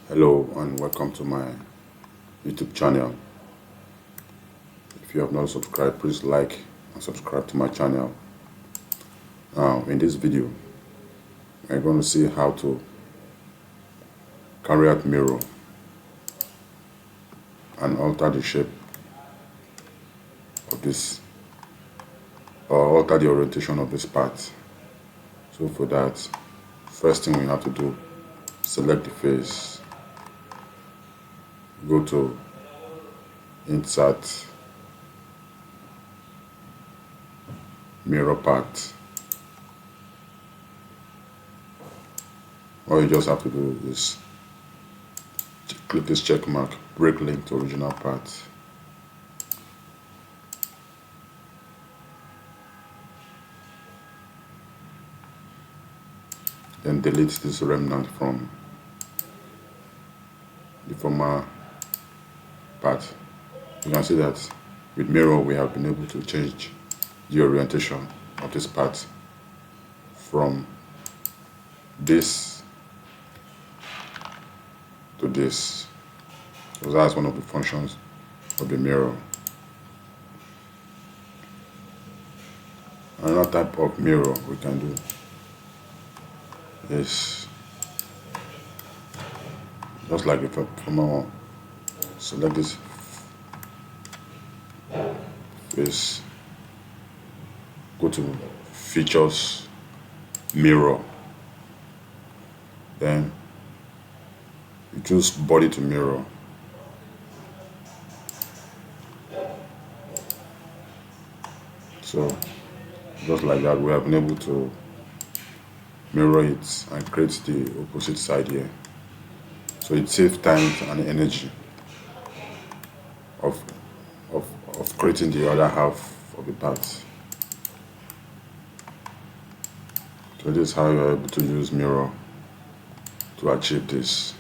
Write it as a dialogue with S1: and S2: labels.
S1: Hello and welcome to my YouTube channel. If you have not subscribed, please like and subscribe to my channel. Now in this video we're going to see how to carry out mirror and alter the shape of this, or alter the orientation of this part. So for that, first thing we have to do, select the face, go to insert mirror part. All you just have to do is click this check mark, break link to original part. Then delete this remnant from the former part. You can see that with mirror we have been able to change the orientation of this part from this to this. So that's one of the functions of the mirror. Another type of mirror we can do is just like the former one. Select this face, go to features, mirror, then you choose body to mirror. So just like that, we have been able to mirror it and create the opposite side here. So it saves time and energy of creating the other half of the part. So this is how you are able to use mirror to achieve this.